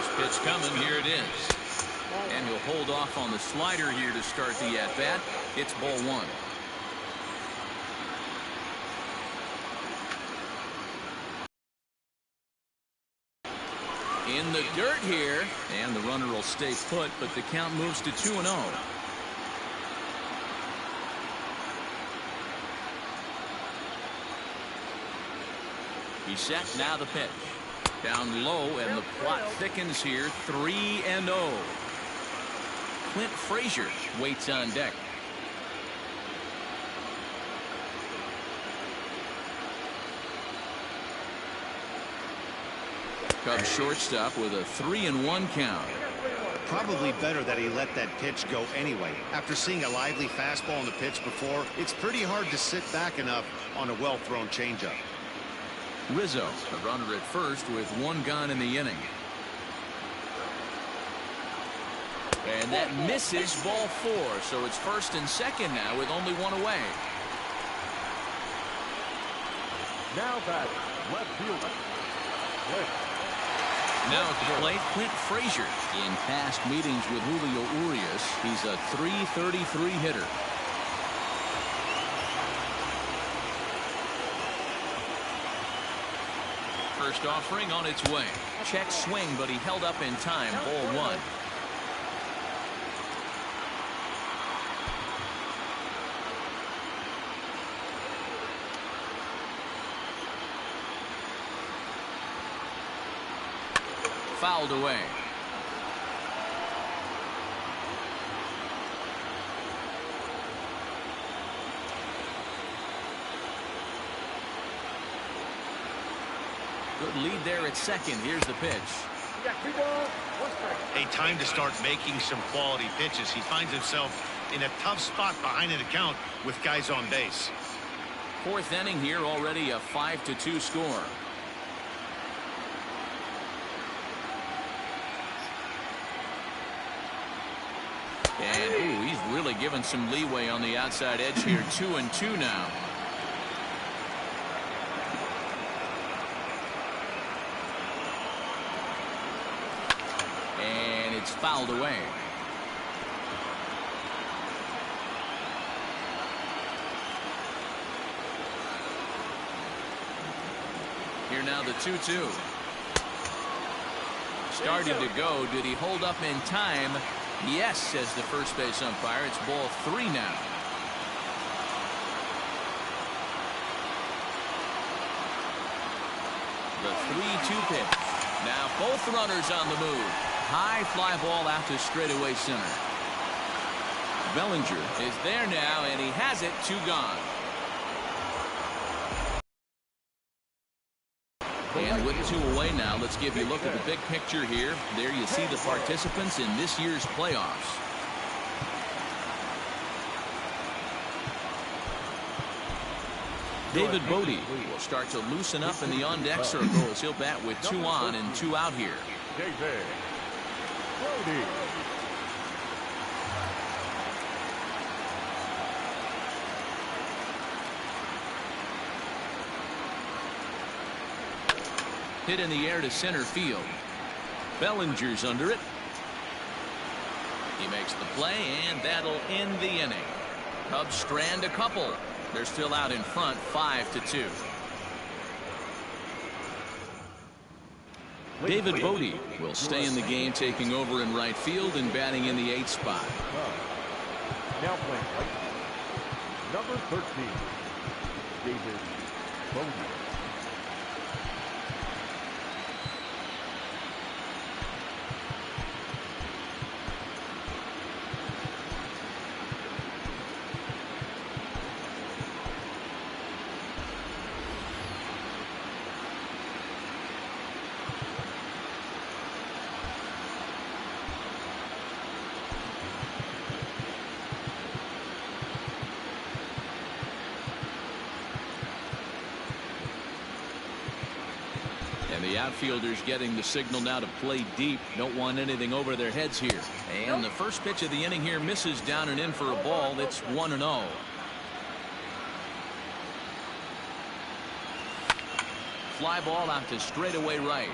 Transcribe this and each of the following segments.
First pitch coming. Here it is. And he'll hold off on the slider here to start the at-bat. It's ball one. In the dirt here, and the runner will stay put, but the count moves to 2-0. He's set. Now the pitch. Down low, and the plot thickens here. 3-0. Clint Frazier waits on deck. Cubs shortstop with a 3-1 count. Probably better that he let that pitch go anyway. After seeing a lively fastball on the pitch before, it's pretty hard to sit back enough on a well-thrown changeup. Rizzo, a runner at first with one gone in the inning. And that misses, ball four. So it's first and second now with only one away. Now back, left fielder. Now at the plate, Clint Frazier. In past meetings with Julio Urias, he's a .333 hitter. First offering on its way. Check swing, but he held up in time. Ball one. Fouled away. Good lead there at second. Here's the pitch. A time to start making some quality pitches. He finds himself in a tough spot behind an account with guys on base. Fourth inning here, already a 5-2 score. And ooh, he's really given some leeway on the outside edge here. 2-2 now. And it's fouled away. Here now the 2-2. Started to go. Did he hold up in time? Yes, says the first base umpire. It's ball three now. The 3-2 pitch. Now both runners on the move. High fly ball out to straightaway center. Bellinger is there now, and he has it. Two gone. And with two away now, let's give you a look at the big picture here. There you see the participants in this year's playoffs. David Bodie will start to loosen up in the on-deck circle as he'll bat with 2 on and 2 out here. David Bodie. Hit in the air to center field. Bellinger's under it. He makes the play, and that'll end the inning. Cubs strand a couple. They're still out in front, 5-2. David Bodie will stay in the game, taking over in right field and batting in the 8th spot. Now playing right, number 13, David Bodie. The outfielders getting the signal now to play deep. Don't want anything over their heads here. And the first pitch of the inning here misses down and in for a ball. It's 1-0. Fly ball out to straightaway right.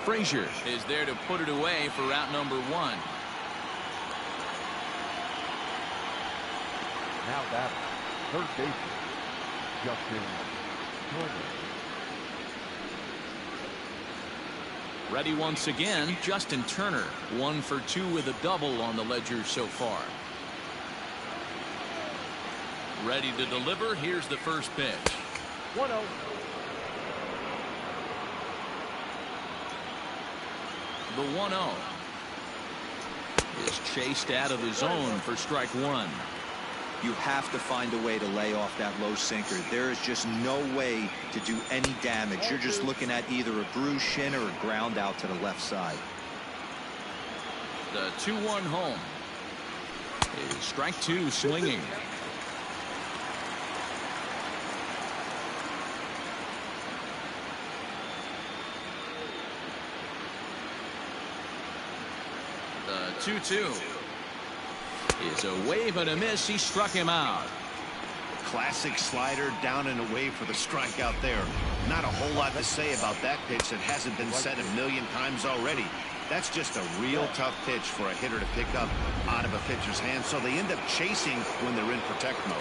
Frazier is there to put it away for out number 1. Now that third baseman, Justin Turner. Ready once again, Justin Turner. 1 for 2 with a double on the ledger so far. Ready to deliver. Here's the first pitch. 1-0. The 1-0 is chased out of the zone for strike 1. You have to find a way to lay off that low sinker. There is just no way to do any damage. You're just looking at either a bruised shin or a ground out to the left side. The 2-1 home is strike 2 swinging. The 2-2 is a wave and a miss. He struck him out. Classic slider down and away for the strikeout there. Not a whole lot to say about that pitch that hasn't been said a million times already. That's just a real tough pitch for a hitter to pick up out of a pitcher's hand, so they end up chasing when they're in protect mode.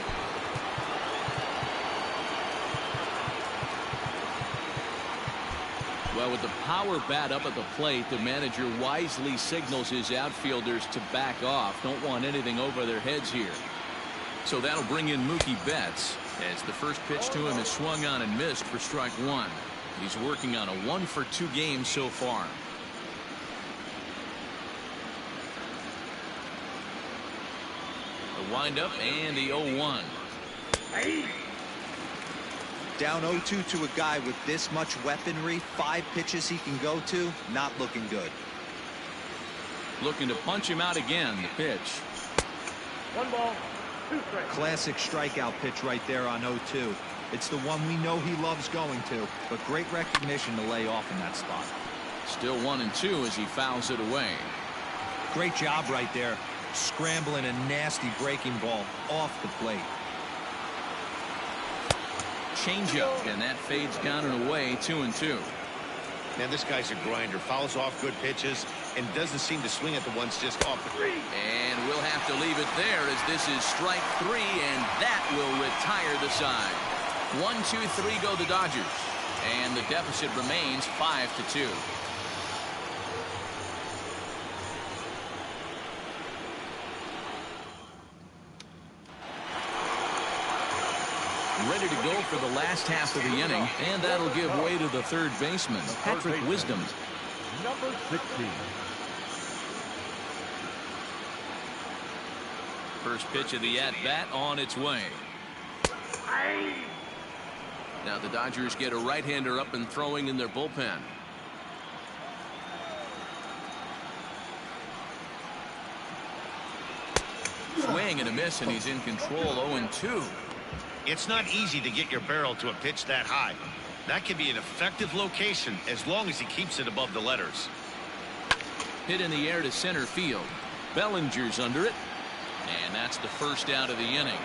Well, with the power bat up at the plate, the manager wisely signals his outfielders to back off. Don't want anything over their heads here. So that'll bring in Mookie Betts as the first pitch to him is swung on and missed for strike 1. He's working on a 1 for 2 game so far. The windup and the 0-1. Down 0-2 to a guy with this much weaponry, 5 pitches he can go to, not looking good. Looking to punch him out again. The pitch. 1 ball, 2 strikes. Classic strikeout pitch right there on 0-2. It's the one we know he loves going to, but great recognition to lay off in that spot. Still 1-2 as he fouls it away. Great job right there, scrambling a nasty breaking ball off the plate. Changeup, and that fades down and away. 2-2. Man, this guy's a grinder. Fouls off good pitches and doesn't seem to swing at the ones just off the green. And we'll have to leave it there as this is strike 3, and that will retire the side. 1-2-3 go the Dodgers, and the deficit remains 5-2. Ready to go for the last half of the inning, and that'll give way to the third baseman, Patrick Wisdom. Number 16. First pitch of the at-bat on its way. Now the Dodgers get a right-hander up and throwing in their bullpen. Swing and a miss, and he's in control. 0-2. It's not easy to get your barrel to a pitch that high. That can be an effective location as long as he keeps it above the letters. Hit in the air to center field. Bellinger's under it, and that's the first out of the inning.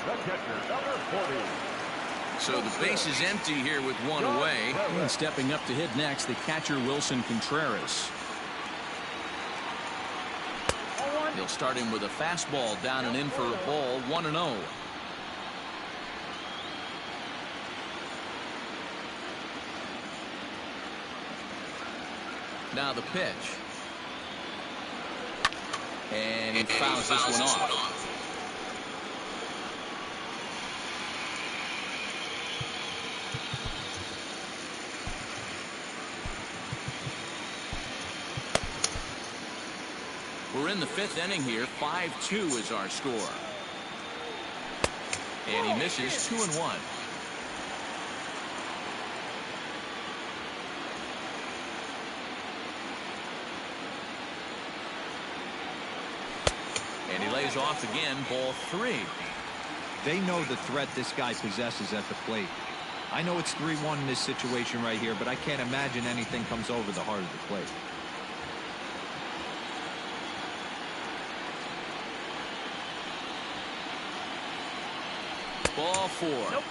The catcher, number 40. So the base is empty here with one away. And stepping up to hit next, the catcher Wilson Contreras. He'll start him with a fastball down and in for a ball. 1-0. Now the pitch. And he fouls this one off. We're in the 5th inning here. 5-2 is our score. And he misses. 2-1. And he lays off again. Ball 3. They know the threat this guy possesses at the plate. I know it's 3-1 in this situation right here, but I can't imagine anything comes over the heart of the plate. Ball 4. Nope.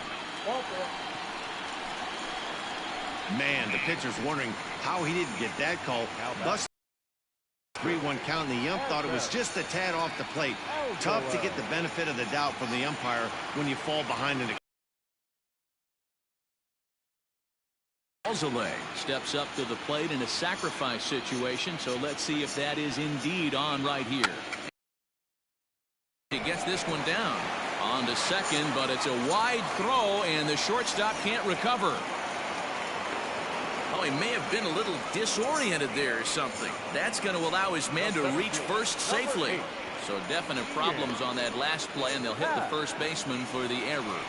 Ball 4. Man, the pitcher's wondering how he didn't get that call. Thus, 3-1 count, and the ump thought it was just a tad off the plate. Tough to get the benefit of the doubt from the umpire when you fall behind in a Alzolay steps up to the plate in a sacrifice situation, so let's see if that is indeed on right here. He gets this one down. On to second, but it's a wide throw, and the shortstop can't recover. Oh, he may have been a little disoriented there or something. That's going to allow his man to reach first safely. So definite problems on that last play, and they'll hit the first baseman for the error.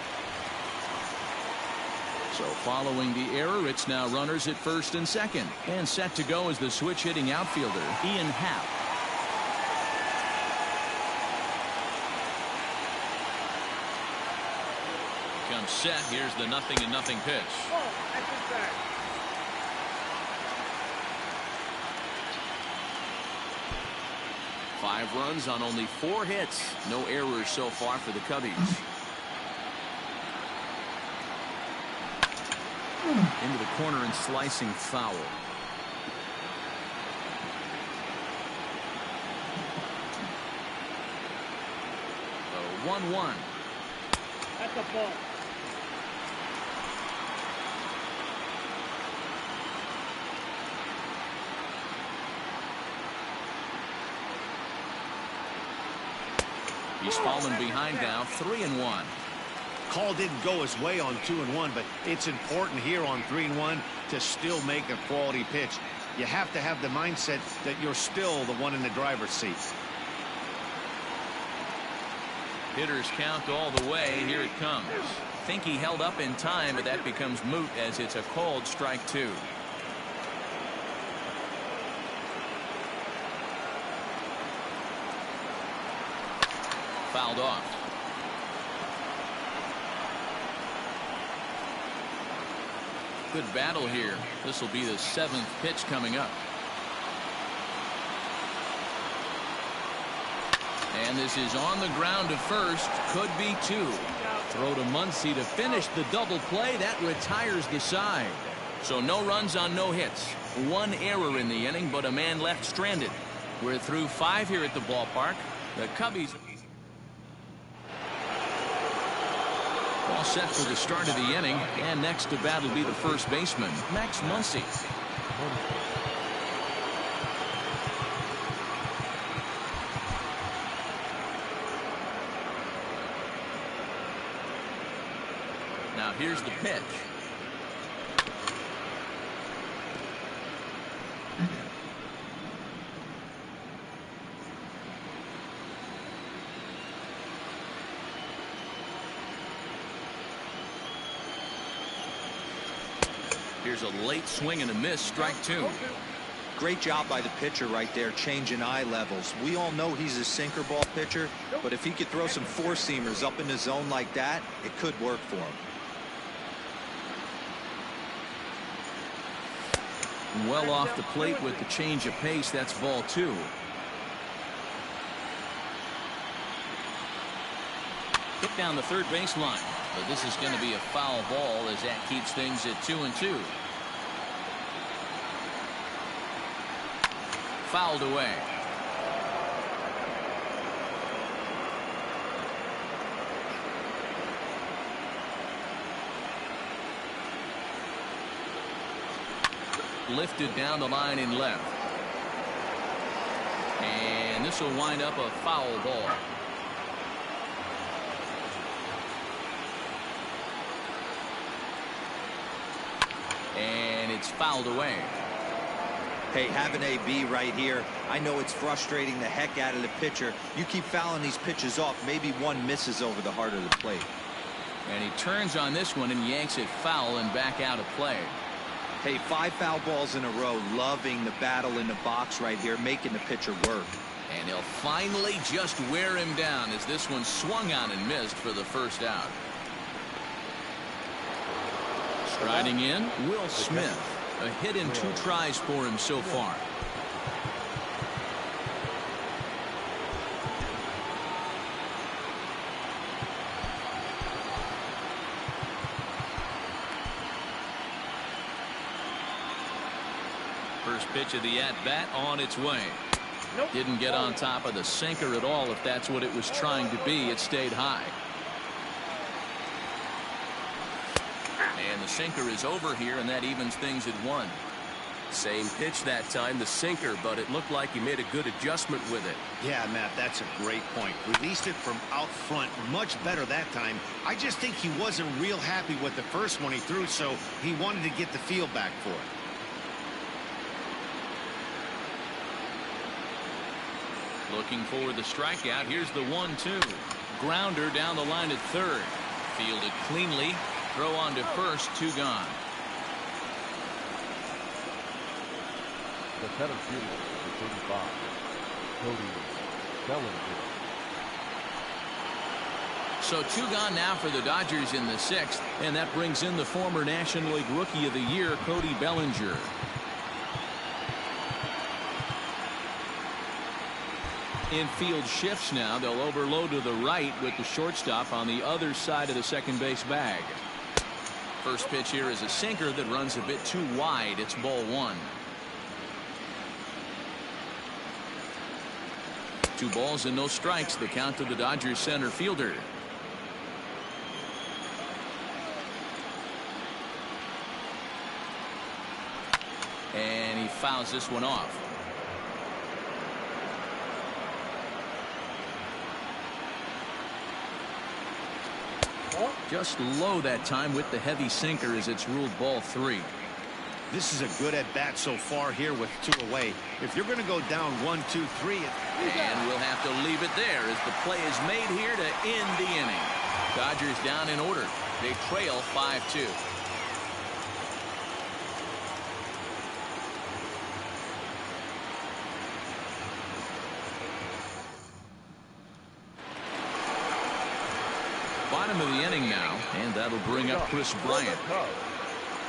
So following the error, it's now runners at first and second. And set to go is the switch-hitting outfielder, Ian Happ. Comes set. Here's the 0-0 pitch. 5 runs on only 4 hits. No errors so far for the Cubbies. Into the corner and slicing foul. So 1-1. That's a ball. He's fallen behind now, 3-1. call didn't go his way on 2-1, but it's important here on 3-1 to still make a quality pitch. You have to have the mindset that you're still the one in the driver's seat. Hitters count all the way. Here it comes. Think he held up in time, but that becomes moot as it's a called strike 2. Fouled off. Good battle here. This will be the 7th pitch coming up. And this is on the ground to first. Could be 2. Throw to Muncy to finish the double play. That retires the side. So no runs on no hits. 1 error in the inning, but a man left stranded. We're through 5 here at the ballpark. The Cubbies all set for the start of the inning. And next to bat will be the first baseman, Max Muncy. Now here's the pitch. Here's a late swing and a miss, strike 2. Great job by the pitcher right there, changing eye levels. We all know he's a sinker ball pitcher, but if he could throw some 4-seamers up in the zone like that, it could work for him. Well off the plate with the change of pace. That's ball 2. Hit down the third baseline. But this is going to be a foul ball as that keeps things at 2-2. Fouled away. Lifted down the line in left. And this will wind up a foul ball. And it's fouled away. Hey, have an AB right here. I know it's frustrating the heck out of the pitcher. You keep fouling these pitches off, maybe one misses over the heart of the plate. And he turns on this one and yanks it foul and back out of play. Hey, 5 foul balls in a row. Loving the battle in the box right here, making the pitcher work. And he'll finally just wear him down as this one swung on and missed for the first out. Striding in, Will Smith. A hit in 2 tries for him so far. First pitch of the at-bat on its way. Nope. Didn't get on top of the sinker at all. If that's what it was trying to be, it stayed high. And the sinker is over here, and that evens things at 1. Same pitch that time, the sinker, but it looked like he made a good adjustment with it. Yeah, Matt, that's a great point. Released it from out front much better that time. I just think he wasn't real happy with the first one he threw, so he wanted to get the feel back for it. Looking for the strikeout. Here's the 1-2. Grounder down the line at third. Fielded cleanly. Throw on to first. 2 gone. The center fielder, number 35, Cody Bellinger. So 2 gone now for the Dodgers in the 6th, and that brings in the former National League Rookie of the Year, Cody Bellinger. Infield shifts now. They'll overload to the right with the shortstop on the other side of the second base bag. First pitch here is a sinker that runs a bit too wide. It's ball 1. 2 balls and no strikes. The count to the Dodgers center fielder. And he fouls this one off. Just low that time with the heavy sinker as it's ruled ball 3. This is a good at-bat so far here with 2 away. If you're going to go down 1, 2, 3... And we'll have to leave it there as the play is made here to end the inning. Dodgers down in order. They trail 5-2. Bottom of the inning now, and that'll bring up Chris Bryant.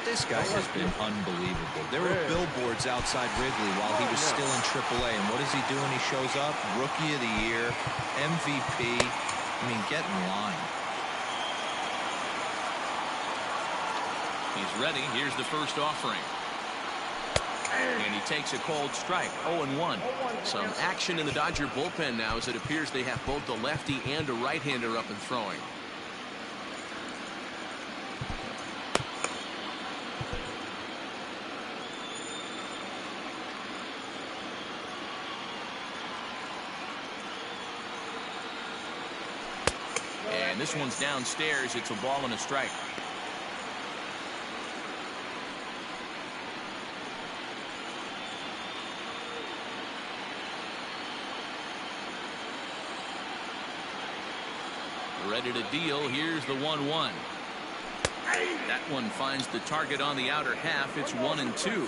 This guy has been unbelievable. There were billboards outside Wrigley while he was still in AAA, and what does he do when he shows up? Rookie of the Year, MVP. I mean, get in line. He's ready. Here's the first offering. And he takes a cold strike. 0-1. Some action in the Dodger bullpen now as it appears they have both the lefty and a right-hander up and throwing. And this one's downstairs. It's a ball and a strike. Ready to deal. Here's the 1-1. That one finds the target on the outer half. It's 1-2.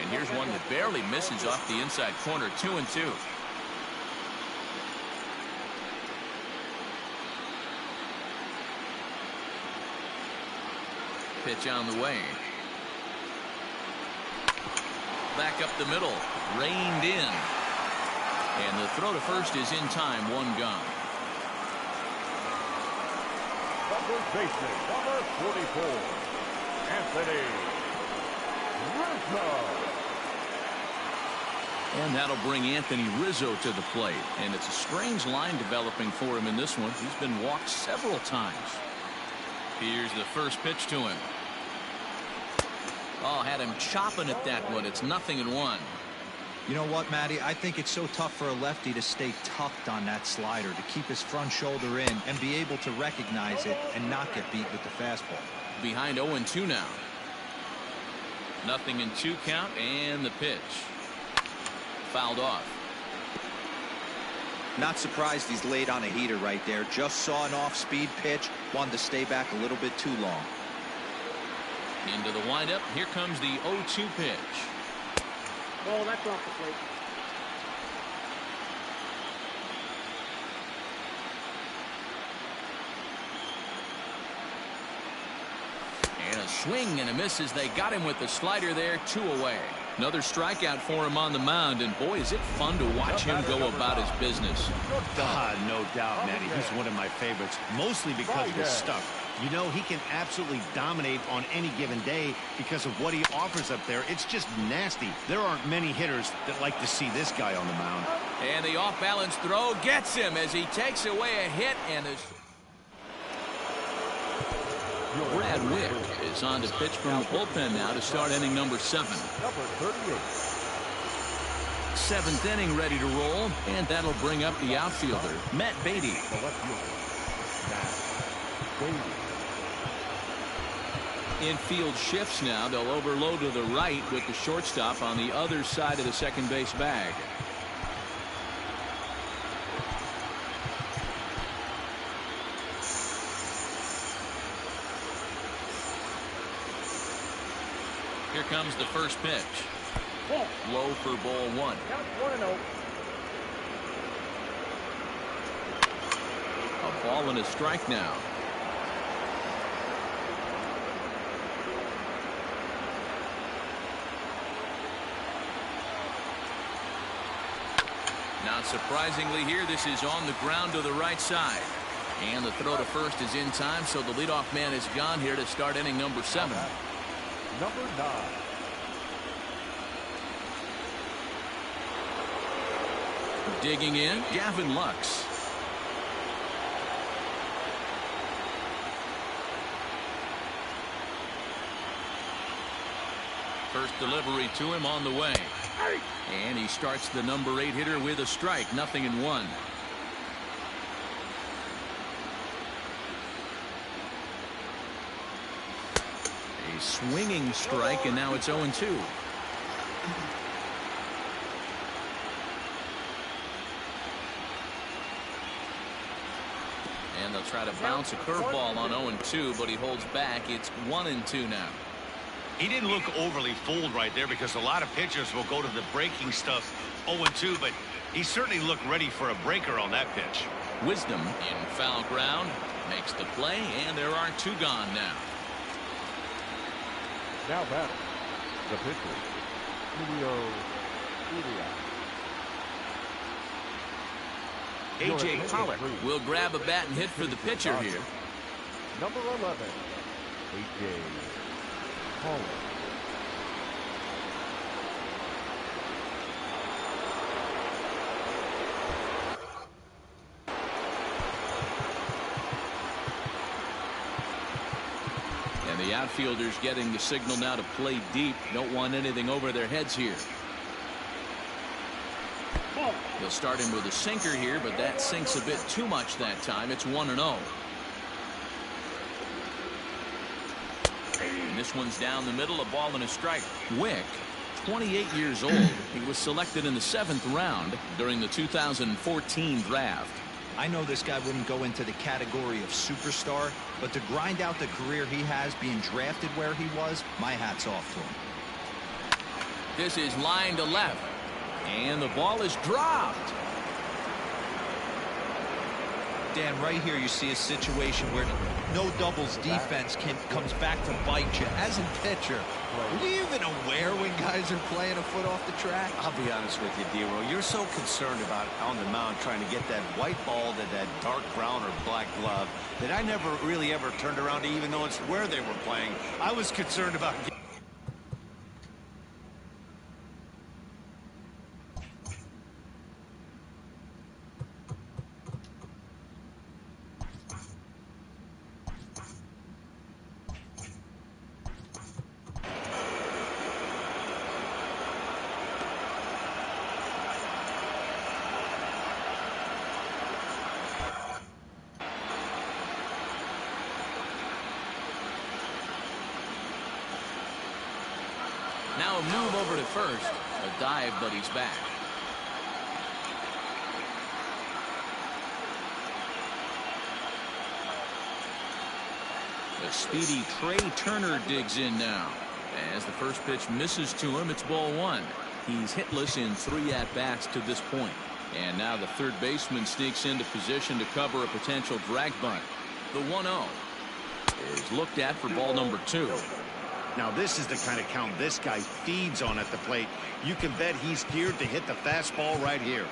And here's one that barely misses off the inside corner. 2-2. Pitch on the way. Back up the middle. Reined in. And the throw to first is in time. 1 gone. First baseman, number 44, Anthony Rizzo. And that'll bring Anthony Rizzo to the plate. And it's a strange line developing for him in this one. He's been walked several times. Here's the first pitch to him. Oh, had him chopping at that one. It's 0-1. You know what, Matty? I think it's so tough for a lefty to stay tucked on that slider, to keep his front shoulder in and be able to recognize it and not get beat with the fastball. Behind 0-2 now. 0-2 count, and the pitch. Fouled off. Not surprised he's laid on a heater right there. Just saw an off-speed pitch. Wanted to stay back a little bit too long. Into the windup. Here comes the 0-2 pitch. Oh, that's off the plate. And a swing and a miss as they got him with the slider there. 2 away. Another strikeout for him on the mound, and boy, is it fun to watch him go about his business. God, no doubt, Matty. He's one of my favorites, mostly because of his stuff. You know, he can absolutely dominate on any given day because of what he offers up there. It's just nasty. There aren't many hitters that like to see this guy on the mound. And the off-balance throw gets him as he takes away a hit, and is... Brad Wick is on to pitch from the bullpen now to start inning number 7. Number 38. 7th inning ready to roll, and that'll bring up the outfielder, Matt Beatty. The left fielder, Matt Beatty. Infield shifts now. They'll overload to the right with the shortstop on the other side of the second base bag. Here comes the first pitch. Low for ball 1. Count 1-0. A ball and a strike now. Not surprisingly here, this is on the ground to the right side. And the throw to first is in time, so the leadoff man is gone here to start inning number 7. Number 9. Digging in, Gavin Lux. First delivery to him on the way. And he starts the number 8 hitter with a strike, 0-1. A swinging strike, and now it's 0-2. And they'll try to bounce a curveball on 0-2, but he holds back. It's 1-2 now. He didn't look overly fooled right there because a lot of pitchers will go to the breaking stuff 0-2, but he certainly looked ready for a breaker on that pitch. Wisdom in foul ground makes the play, and there are 2 gone now. Now batting, the pitcher, Julio Urias. A.J. Pollock will grab a bat and hit for the pitcher here. Number 11, A.J. Pollock. And the outfielders getting the signal now to play deep. Don't want anything over their heads here. They'll start him with a sinker here, but that sinks a bit too much that time. It's 1-0. And this one's down the middle, a ball and a strike. Wick, 28 years old. He was selected in the 7th round during the 2014 draft. I know this guy wouldn't go into the category of superstar, but to grind out the career he has being drafted where he was, my hat's off to him. This is line to left. And the ball is dropped. Dan, right here you see a situation where no doubles defense comes back to bite you. As a pitcher, are you even aware when guys are playing a foot off the track? I'll be honest with you, D-Roll. You're so concerned about on the mound trying to get that white ball to that dark brown or black glove that I never really ever turned around to even know it's where they were playing. I was concerned about getting Now a move over to first. A dive, but he's back. The speedy Trey Turner digs in now. As the first pitch misses to him, it's ball 1. He's hitless in 3 at-bats to this point. And now the third baseman sneaks into position to cover a potential drag bunt. The 1-0 is looked at for ball number 2. Now this is the kind of count this guy feeds on at the plate. You can bet he's geared to hit the fastball right here.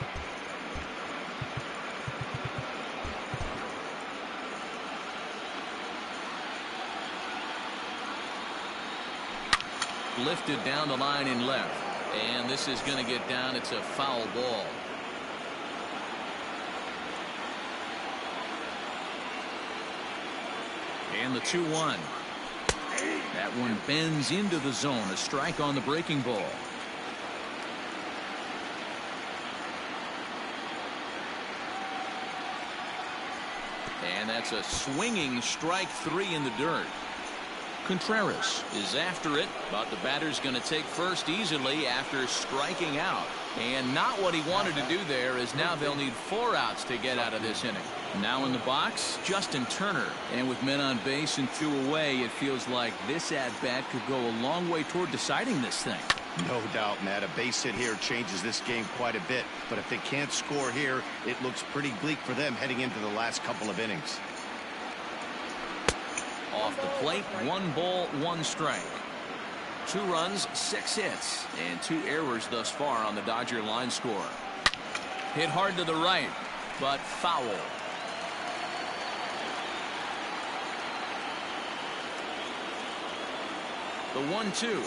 Lifted down the line in left. And this is going to get down. It's a foul ball. And the 2-1. That one bends into the zone. A strike on the breaking ball. And that's a swinging strike 3 in the dirt. Contreras is after it, but the batter's going to take first easily after striking out. And not what he wanted to do there, as now they'll need 4 outs to get out of this inning. Now in the box, Justin Turner. And with men on base and 2 away, it feels like this at-bat could go a long way toward deciding this thing. No doubt, Matt. A base hit here changes this game quite a bit. But if they can't score here, it looks pretty bleak for them heading into the last couple of innings. Off the plate, 1 ball, 1 strike. 2 runs, 6 hits, and 2 errors thus far on the Dodger line score. Hit hard to the right, but foul. The 1-2.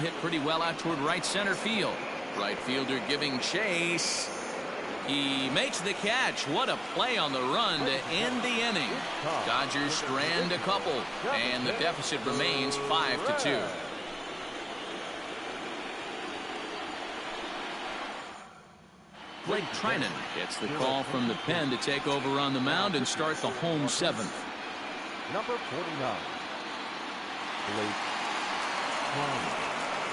Hit pretty well out toward right center field. Right fielder giving chase. He makes the catch. What a play on the run to end the inning. Dodgers strand a couple, and the deficit remains 5-2. Blake Trinan gets the call from the pen to take over on the mound and start the home 7th. Number 49. Blake Trinan.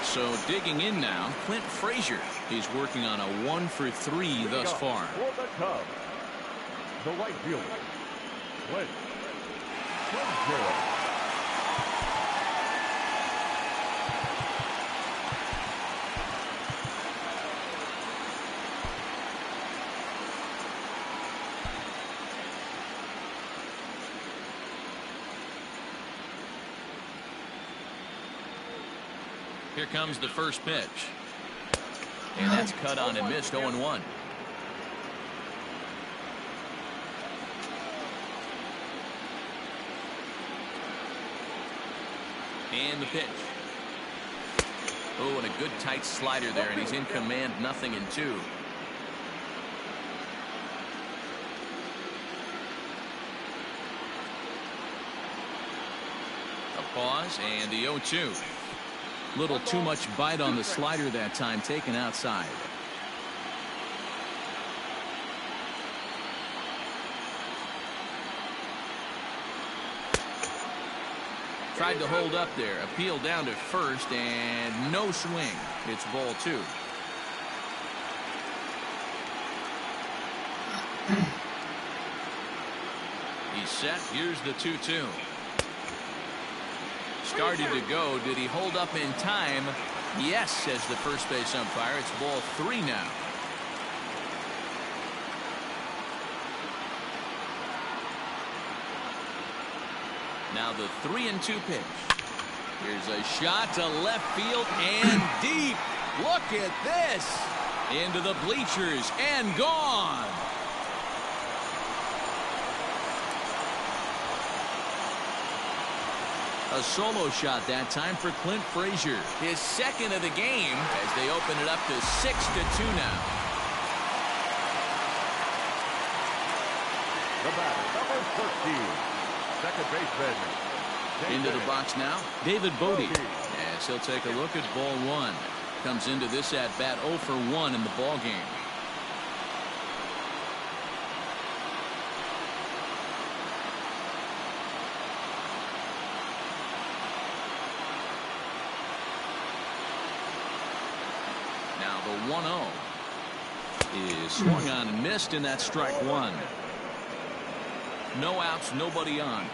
So digging in now, Clint Frazier. He's working on a 1-for-3 thus far. For the Cubs, the right fielder, Clint Frazier. Here comes the first pitch. And that's cut on and missed. 0-1. And the pitch. Oh, and a good tight slider there, and he's in command. 0-2. A pause and the 0-2. Little too much bite on the slider that time, taken outside. Tried to hold up there, appeal down to first, and no swing. It's ball 2. He's set. Here's the 2-2. Started to go. Did he hold up in time? Yes, says the first base umpire. It's ball 3 now. Now the 3-2 pitch. Here's a shot to left field and deep. Look at this. Into the bleachers and gone. A solo shot that time for Clint Frazier. His second of the game as they open it up to 6-2 now. The batter, number 13, second baseman. Into the box now, David Bodie. As he'll take a look at ball 1. Comes into this at bat 0 for 1 in the ball game. The 1-0 is swung on and missed, and that's strike 1. No outs, nobody on.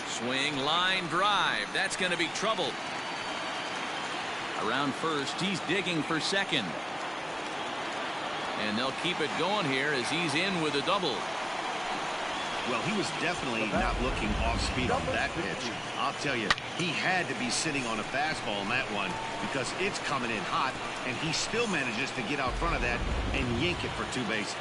Swing, line drive. That's going to be trouble. Around first, he's digging for second. And they'll keep it going here as he's in with a double. Well, he was definitely not looking off speed on that pitch. I'll tell you, he had to be sitting on a fastball on that one because it's coming in hot, and he still manages to get out front of that and yank it for 2 bases.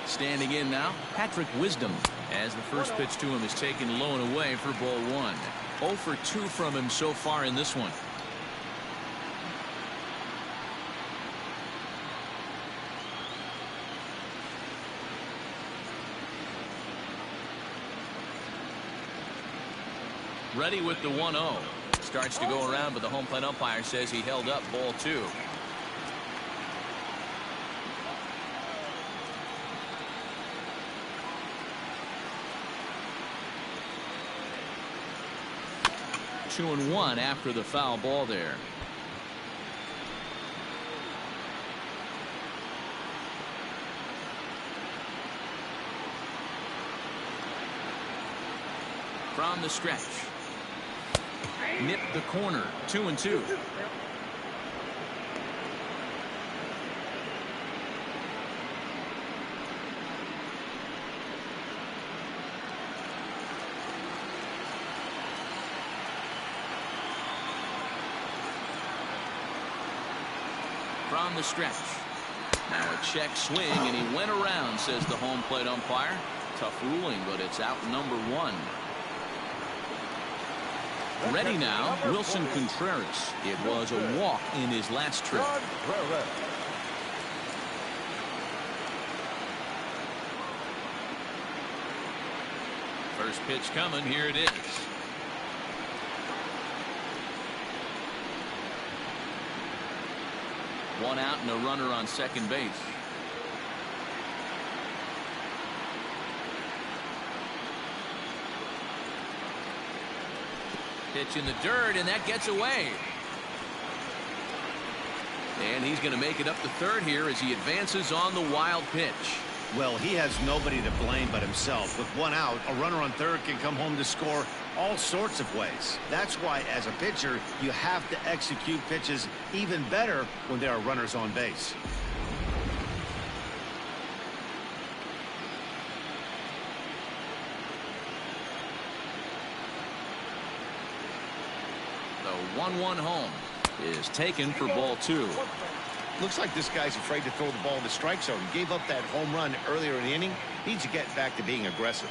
Standing in now, Patrick Wisdom, as the first pitch to him is taken low and away for ball 1. 0 for 2 from him so far in this one. Ready with the 1-0. Starts to go around, but the home plate umpire says he held up ball 2. Two and 1 after the foul ball there. From the stretch. Nip the corner. 2 and 2. From the stretch. Now a check swing, and he went around, says the home plate umpire. Tough ruling, but it's out number 1. Ready now, Wilson Contreras. It was a walk in his last trip. First pitch coming, here it is. One out and a runner on second base. Pitch in the dirt, and that gets away. And he's going to make it up to third here as he advances on the wild pitch. Well, he has nobody to blame but himself. With 1 out, a runner on third can come home to score all sorts of ways. That's why, as a pitcher, you have to execute pitches even better when there are runners on base. The 1-1 home is taken for ball 2. Looks like this guy's afraid to throw the ball in the strike zone. Gave up that home run earlier in the inning. Needs to get back to being aggressive.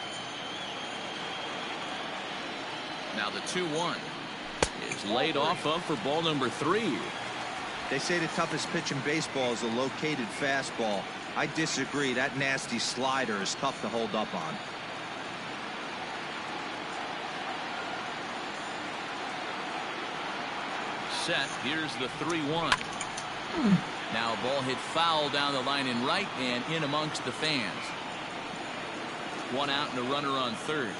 Now the 2-1 is laid off of for ball number 3. They say the toughest pitch in baseball is a located fastball. I disagree. That nasty slider is tough to hold up on. Set. Here's the 3-1. Now a ball hit foul down the line in right and in amongst the fans. 1 out and a runner on third.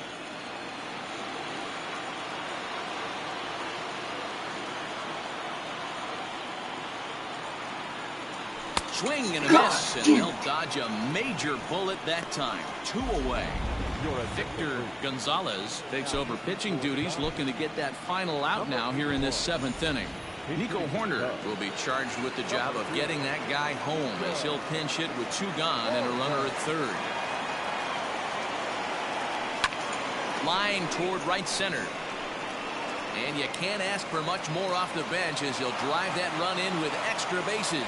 Swing and a miss, and they'll dodge a major bullet that time. 2 away. Victor Gonzalez takes over pitching duties, looking to get that final out now here in this 7th inning. Nico Horner will be charged with the job of getting that guy home as he'll pinch hit with 2 gone and a runner at third. Line toward right center. And you can't ask for much more off the bench as he'll drive that run in with extra bases.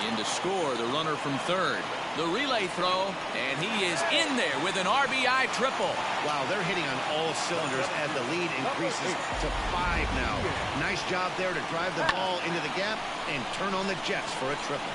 In to score the runner from third. The relay throw, and he is in there with an RBI triple. Wow, they're hitting on all cylinders as the lead increases to 5 now. Nice job there to drive the ball into the gap and turn on the Jets for a triple.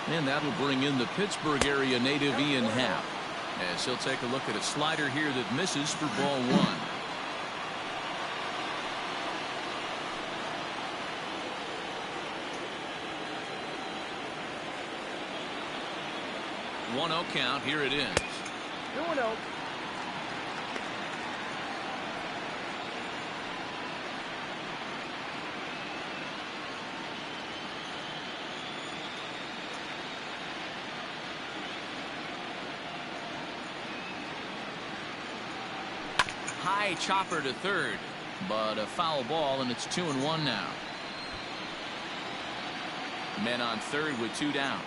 And that'll bring in the Pittsburgh area native Ian Happ, as he'll take a look at a slider here that misses for ball 1. 1-0 count. Here it is. 2-0. High chopper to third, but a foul ball, and it's 2-1 now. Men on third with 2 down.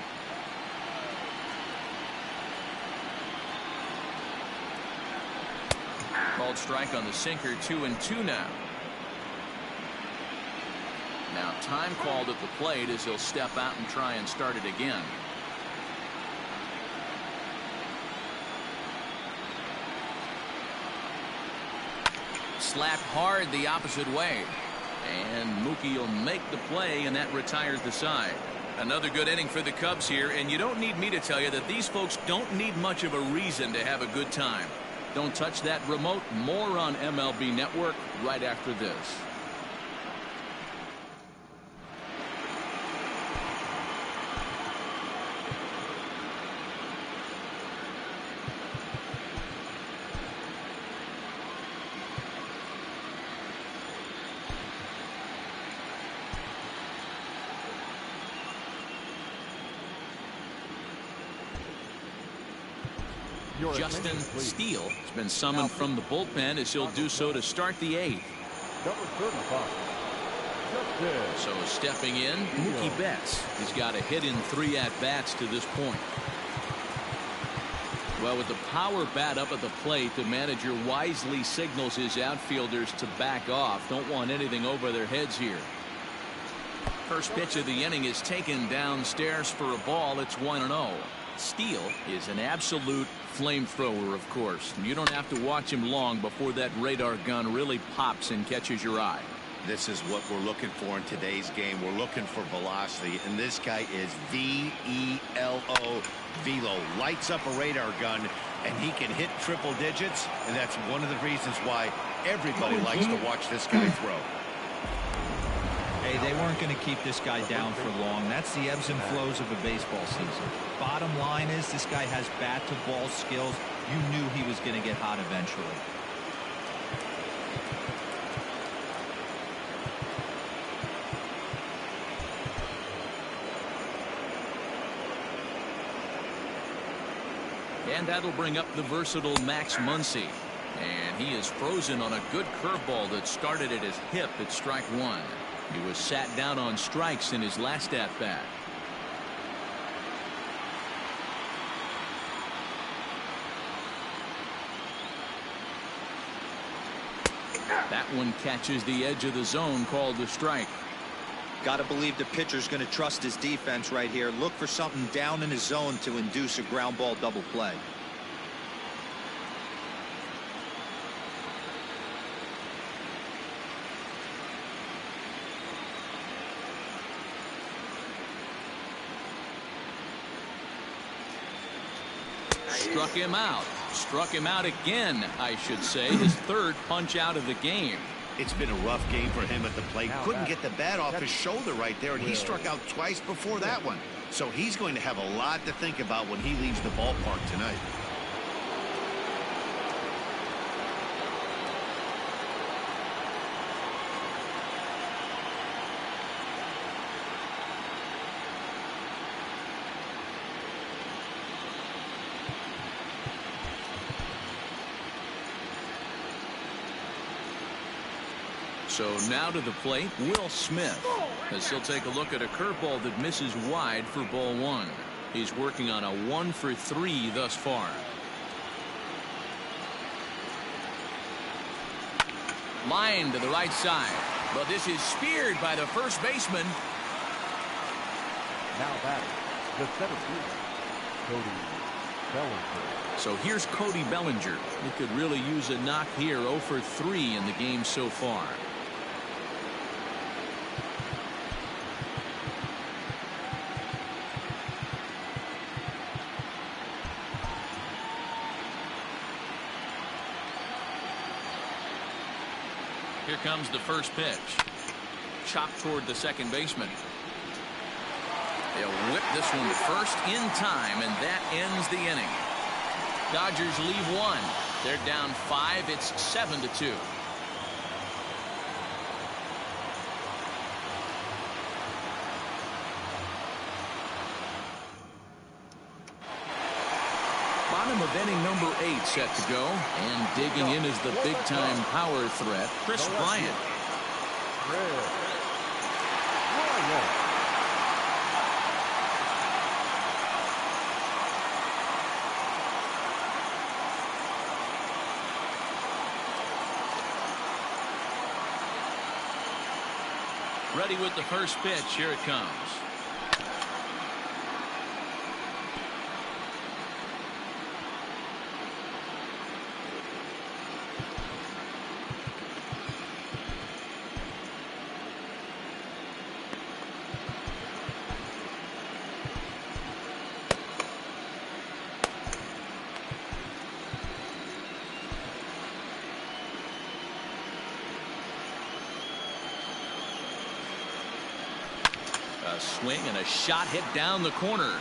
Called strike on the sinker. 2-2 now. Now time called at the plate as he'll step out and try and start it again. Slapped hard the opposite way, and Mookie will make the play, and that retires the side. Another good inning for the Cubs here, and you don't need me to tell you that these folks don't need much of a reason to have a good time. Don't touch that remote. More on MLB Network right after this. Justin Steele has been summoned from the bullpen as he'll do so to start the 8th. So stepping in, Mookie Betts. He's got a hit in 3 at-bats to this point. Well, with the power bat up at the plate, the manager wisely signals his outfielders to back off. Don't want anything over their heads here. First pitch of the inning is taken downstairs for a ball. It's 1-0. Steele is an absolute flamethrower, of course. You don't have to watch him long before that radar gun really pops and catches your eye. This is what we're looking for in today's game. We're looking for velocity, and this guy is V-E-L-O, velo. Lights up a radar gun, and he can hit triple digits, and that's one of the reasons why everybody likes to watch this guy throw. Hey, they weren't going to keep this guy down for long. That's the ebbs and flows of a baseball season. Bottom line is this guy has bat-to-ball skills. You knew he was going to get hot eventually. And that'll bring up the versatile Max Muncy. And he is frozen on a good curveball that started at his hip at strike 1. He was sat down on strikes in his last at-bat. That one catches the edge of the zone, called a strike. Got to believe the pitcher's going to trust his defense right here. Look for something down in his zone to induce a ground ball double play. Struck him out. Struck him out again, I should say. His 3rd punch out of the game. It's been a rough game for him at the plate. Couldn't get the bat off his shoulder right there, and he struck out twice before that one. So he's going to have a lot to think about when he leaves the ballpark tonight. So now to the plate, Will Smith, as he'll take a look at a curveball that misses wide for ball 1. He's working on a 1 for 3 thus far. Line to the right side, but this is speared by the first baseman. Now batting, the center fielder, Cody Bellinger. So here's Cody Bellinger. He could really use a knock here. 0 for 3 in the game so far. Here comes the first pitch. Chopped toward the second baseman. They'll whip this one to first in time, and that ends the inning. Dodgers leave one. They're down 5. It's 7-2. Bottom of inning number 8 set to go, and digging in is the big-time power threat, Chris Bryant. Ready with the first pitch. Here it comes. A swing and a shot hit down the corner.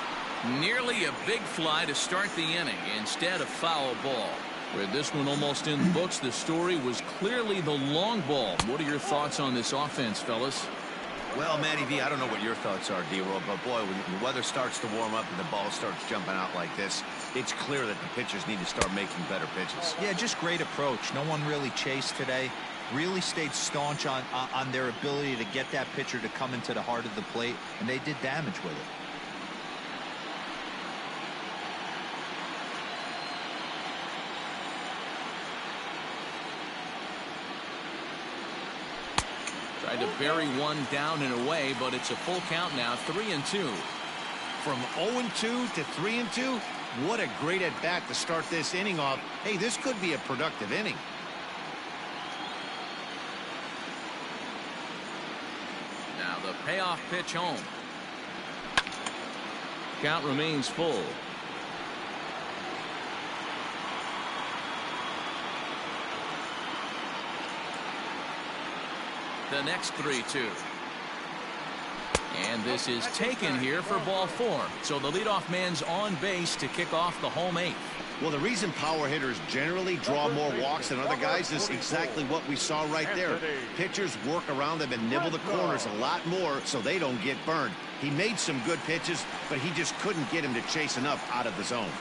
Nearly a big fly to start the inning instead of foul ball. With this one almost in the books, the story was clearly the long ball. What are your thoughts on this offense, fellas? Well, Matty V, I don't know what your thoughts are, D-Roll, but boy, when the weather starts to warm up and the ball starts jumping out like this, it's clear that the pitchers need to start making better pitches. Yeah, just great approach. No one really chased today. Really stayed staunch on their ability to get that pitcher to come into the heart of the plate, and they did damage with it. Tried to bury one down and away, but it's a full count now, 3-2. From 0-2 to 3-2, what a great at-bat to start this inning off. Hey, this could be a productive inning. Now the payoff pitch home. Count remains full. The next 3-2. And this is taken here for ball 4. So the leadoff man's on base to kick off the home 8th. Well, the reason power hitters generally draw more walks than other guys is exactly what we saw right there. Pitchers work around them and nibble the corners a lot more so they don't get burned. He made some good pitches, but he just couldn't get him to chase enough out of the zone.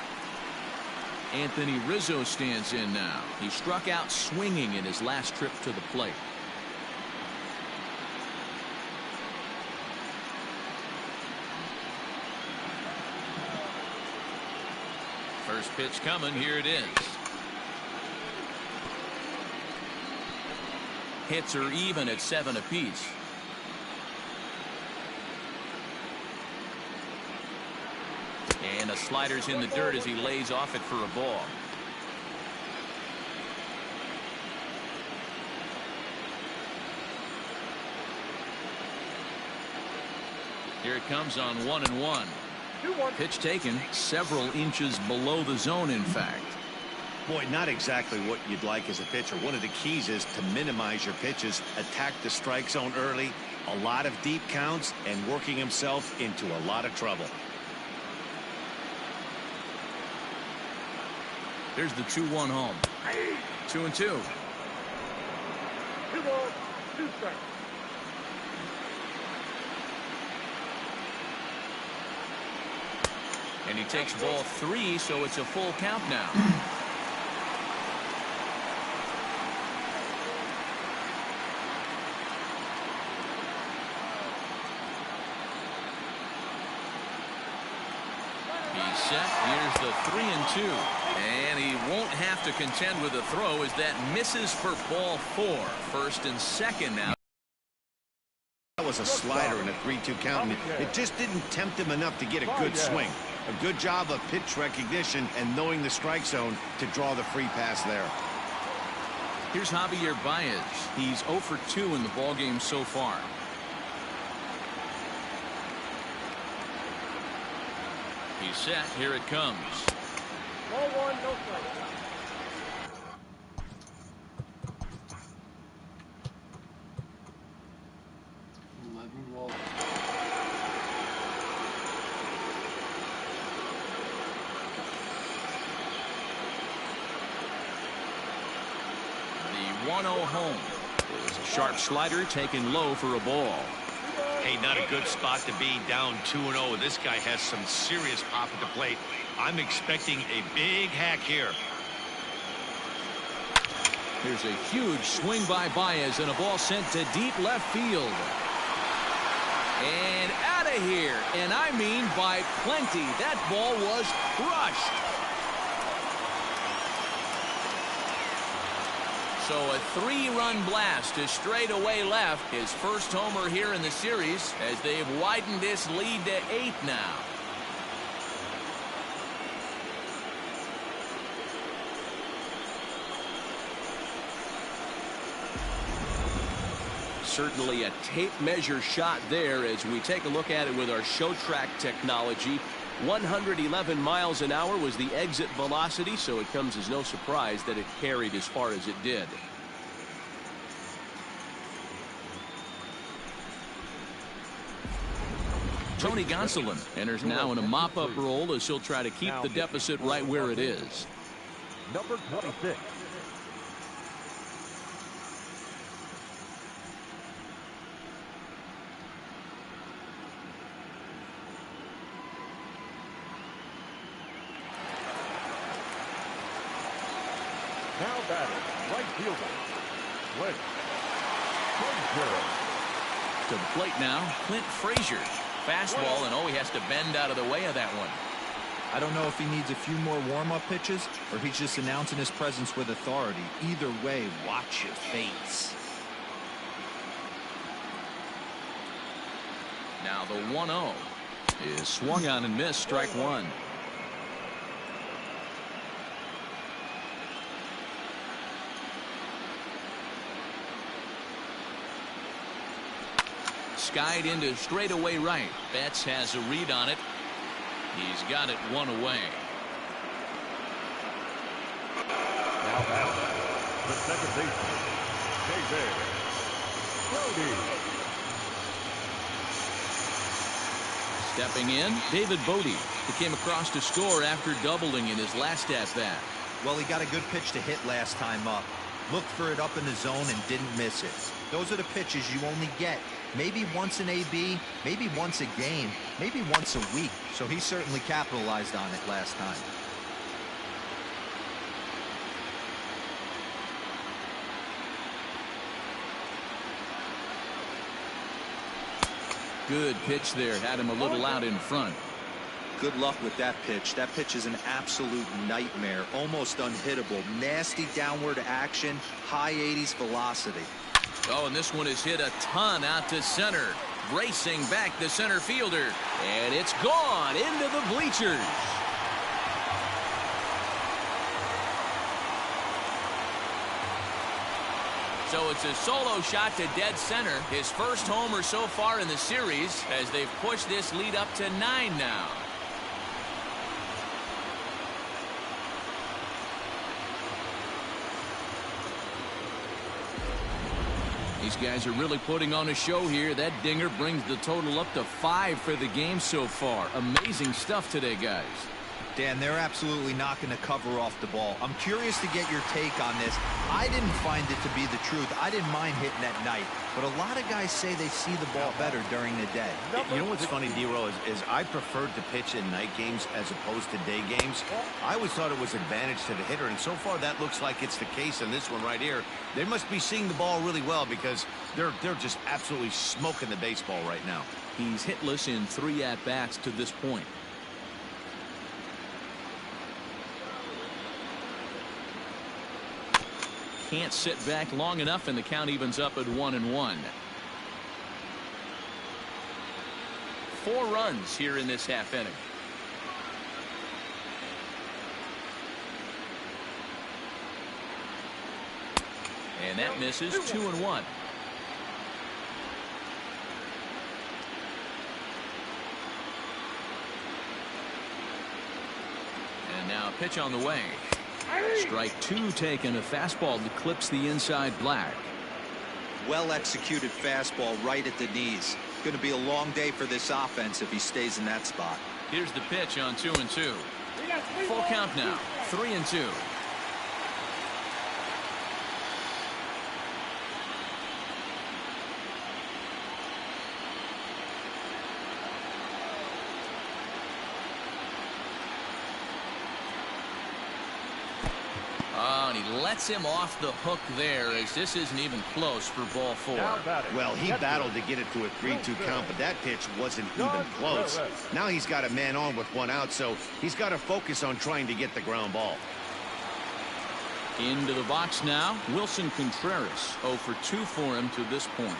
Anthony Rizzo stands in now. He struck out swinging in his last trip to the plate. First pitch coming. Here it is. Hits are even at 7 apiece. And a slider's in the dirt as he lays off it for a ball. Here it comes on 1-1. Pitch taken several inches below the zone, in fact. Boy, not exactly what you'd like as a pitcher. One of the keys is to minimize your pitches, attack the strike zone early, a lot of deep counts, and working himself into a lot of trouble. Here's the 2-1 home. 2-2. 2 balls, 2 strikes. And he takes ball 3, so it's a full count now. He's set. Here's the 3-2. And he won't have to contend with a throw as that misses for ball 4. First and second now. That was a slider in a 3-2 count, and it just didn't tempt him enough to get a good swing. A good job of pitch recognition and knowing the strike zone to draw the free pass there. Here's Javier Baez. He's 0 for 2 in the ballgame so far. He's set. Here it comes. Ball 1, no strikes. 1-0 home. There's a sharp slider taken low for a ball. Hey, not a good spot to be, down 2-0. This guy has some serious pop at the plate. I'm expecting a big hack here. Here's a huge swing by Baez and a ball sent to deep left field. And out of here. And I mean by plenty. That ball was crushed. So a 3-run blast to straightaway left. His first homer here in the series as they've widened this lead to 8 now. Certainly a tape measure shot there as we take a look at it with our show track technology. 111 miles an hour was the exit velocity, so it comes as no surprise that it carried as far as it did. Tony Gonsolin enters now in a mop-up role as he'll try to keep the deficit right where it is. Number 26. Now batting, right fielder, Clint Frazier. To the plate now, Clint Frazier. Fastball, and he has to bend out of the way of that one. I don't know if he needs a few more warm-up pitches or he's just announcing his presence with authority. Either way, watch your face. Now the 1-0 is swung on and missed, strike one. Skied into straightaway right. Betts has a read on it. He's got it one away. Now batting, the second baseman, David Bodie. Stepping in, David Bodie. He came across to score after doubling in his last at-bat. Well, he got a good pitch to hit last time up. Looked for it up in the zone and didn't miss it. Those are the pitches you only get maybe once in AB, maybe once a game, maybe once a week. So he certainly capitalized on it last time. Good pitch there. Had him a little out in front. Good luck with that pitch. That pitch is an absolute nightmare. Almost unhittable. Nasty downward action. High 80s velocity. Oh, and this one is hit a ton out to center. Racing back the center fielder. And it's gone into the bleachers. So it's a solo shot to dead center. His first homer so far in the series as they've pushed this lead up to 9 now. These guys are really putting on a show here. That dinger brings the total up to 5 for the game so far. Amazing stuff today, guys. Dan, they're absolutely not going to cover off the ball. I'm curious to get your take on this. I didn't find it to be the truth. I didn't mind hitting at night, but a lot of guys say they see the ball better during the day. You know what's funny, D-Roll, is I preferred to pitch in night games as opposed to day games. I always thought it was advantage to the hitter, and so far that looks like it's the case in this one right here. They must be seeing the ball really well because they're just absolutely smoking the baseball right now. He's hitless in 3 at-bats to this point. Can't sit back long enough, and the count evens up at 1-1. 4 runs here in this half inning. And that misses. 2-1. And now a pitch on the way. Strike 2 taken. A fastball that clips the inside black. Well executed fastball right at the knees. Going to be a long day for this offense if he stays in that spot. Here's the pitch on 2-2. Full count now. 3-2. lets him off the hook there, as this isn't even close for ball 4. Well, he battled to get it to a 3-2 count, but that pitch wasn't even close. Now he's got a man on with 1 out, so he's got to focus on trying to get the ground ball. Into the box now, Wilson Contreras. 0 for 2 for him to this point.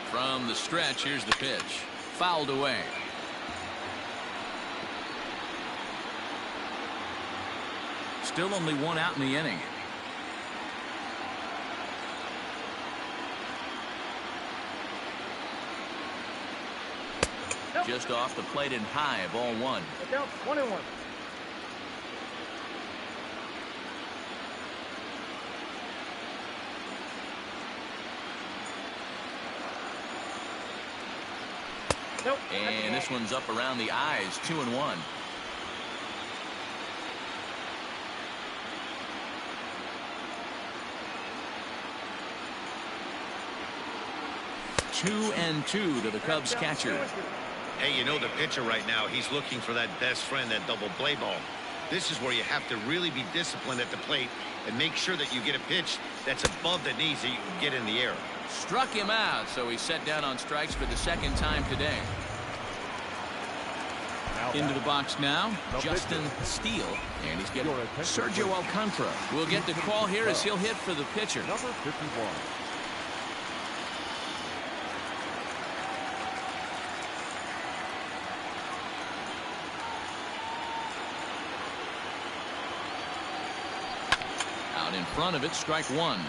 From the stretch, here's the pitch. Fouled away. Still only 1 out in the inning. Just off the plate and high, ball 1. Look out, 21. Nope. And this one's up around the eyes, 2-1. Two and 2 to the Cubs catcher. Hey, you know the pitcher right now, he's looking for that best friend, that double play ball. This is where you have to really be disciplined at the plate and make sure that you get a pitch that's above the knees that you can get in the air. Struck him out, so he's set down on strikes for the 2nd time today. Into the box now, Justin Steele, and he's getting Sergio Alcantara. We'll get the call here as he'll hit for the pitcher. Number 51. Out in front of it, strike 1.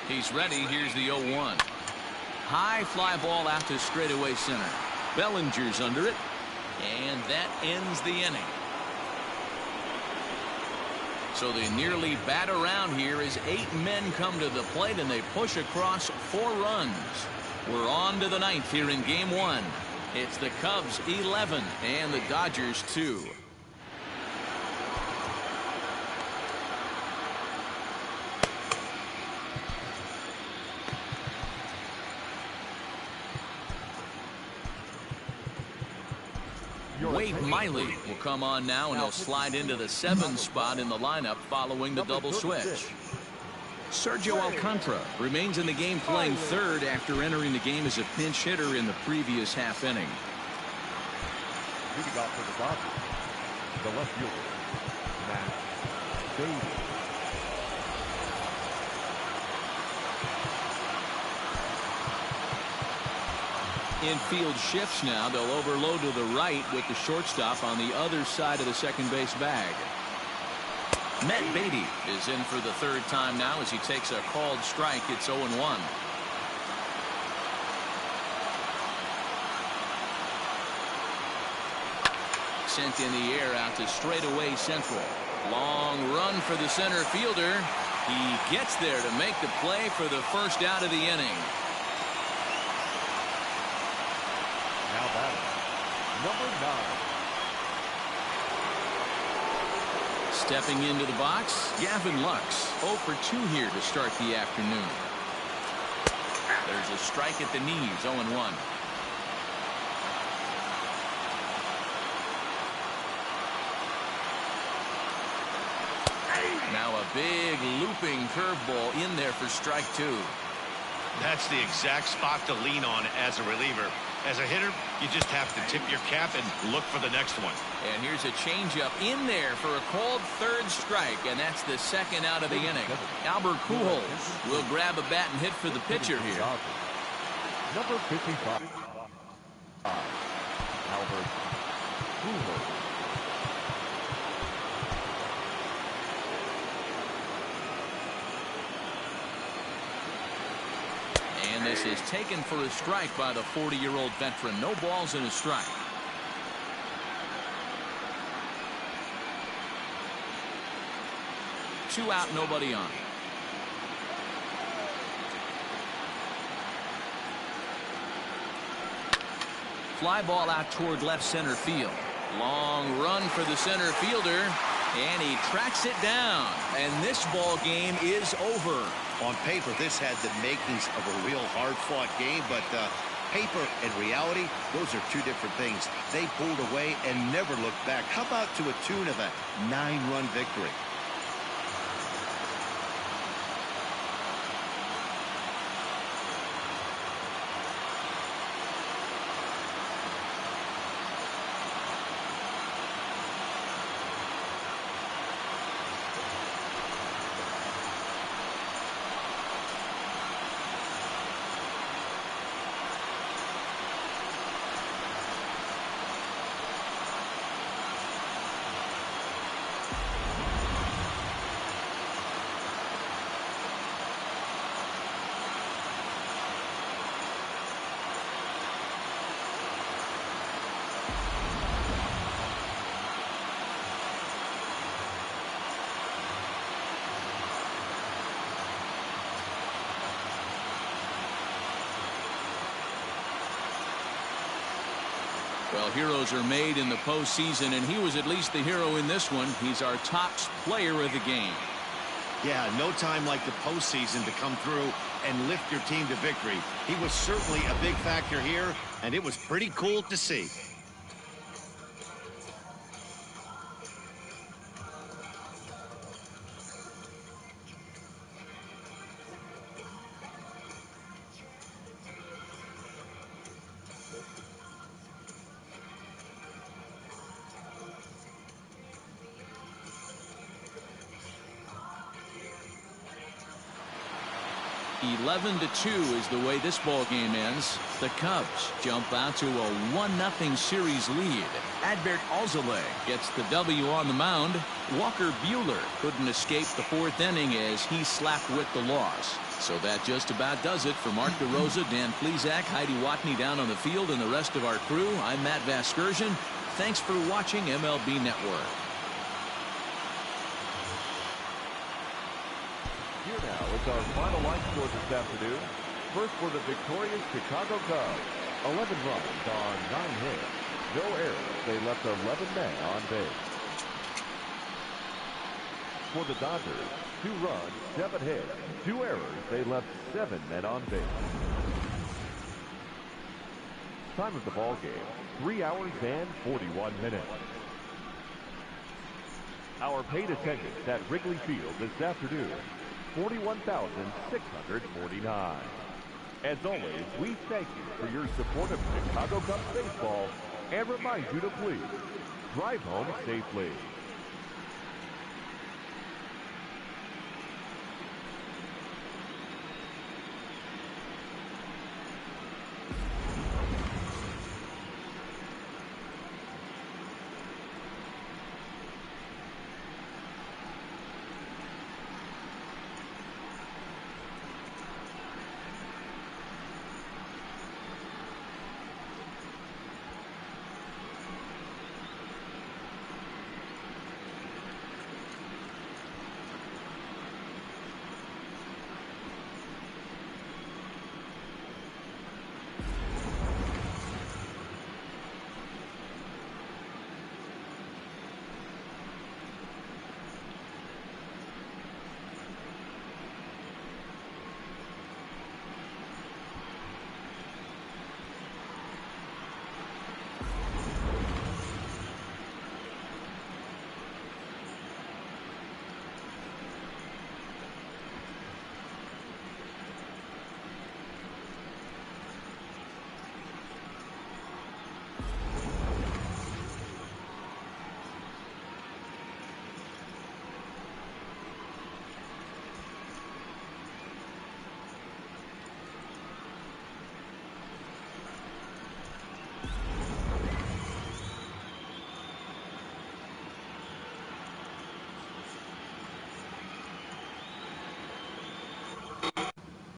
He's ready. Here's the 0-1. High fly ball out to straightaway center. Bellinger's under it, and that ends the inning. So they nearly bat around here as 8 men come to the plate and they push across 4 runs. We're on to the 9th here in game 1. It's the Cubs 11 and the Dodgers 2. Wade Miley will come on now, and he'll slide into the 7th spot in the lineup following the double switch. Sergio Alcantara remains in the game, playing 3rd after entering the game as a pinch hitter in the previous half inning. Leading off for the Dodgers, the left fielder, Matt Beatty. Infield shifts now. They'll overload to the right with the shortstop on the other side of the second base bag. Matt Beatty is in for the 3rd time now as he takes a called strike. It's 0-1. Sent in the air out to straightaway central. Long run for the center fielder. He gets there to make the play for the 1st out of the inning. Now batting, number 9. Stepping into the box, Gavin Lux. 0 for 2 here to start the afternoon. There's a strike at the knees, 0-1. Now a big looping curveball in there for strike 2. That's the exact spot to lean on as a reliever. As a hitter, you just have to tip your cap and look for the next one. And here's a changeup in there for a called 3rd strike, and that's the 2nd out of the inning. Albert Pujols will grab a bat and hit for the pitcher here. Number 55. Albert Pujols. And this is taken for a strike by the 40-year-old veteran. No balls and a strike. Two out, nobody on. fly ball out toward left center field. Long run for the center fielder, and he tracks it down. And this ball game is over. On paper, this had the makings of a real hard-fought game, but paper and reality, those are two different things. They pulled away and never looked back. How about to a tune of a 9-run victory? Well, heroes are made in the postseason, and he was at least the hero in this one. He's our top player of the game. Yeah, no time like the postseason to come through and lift your team to victory. He was certainly a big factor here, and it was pretty cool to see. 11-2 is the way this ball game ends. The Cubs jump out to a 1-0 series lead. Adbert Alzolay gets the W on the mound. Walker Buehler couldn't escape the 4th inning as he slapped with the loss. So that just about does it for Mark DeRosa, Dan Plesac, Heidi Watney down on the field, and the rest of our crew. I'm Matt Vasgersian. Thanks for watching MLB Network. Here now is our final line score this afternoon. First for the victorious Chicago Cubs. 11 runs on 9 hits. No errors. They left 11 men on base. For the Dodgers, 2 runs, 7 hits. 2 errors. They left 7 men on base. Time of the ball game, 3 hours and 41 minutes. Our paid attendance at Wrigley Field this afternoon, 41,649. As always, we thank you for your support of Chicago Cubs baseball and remind you to please drive home safely.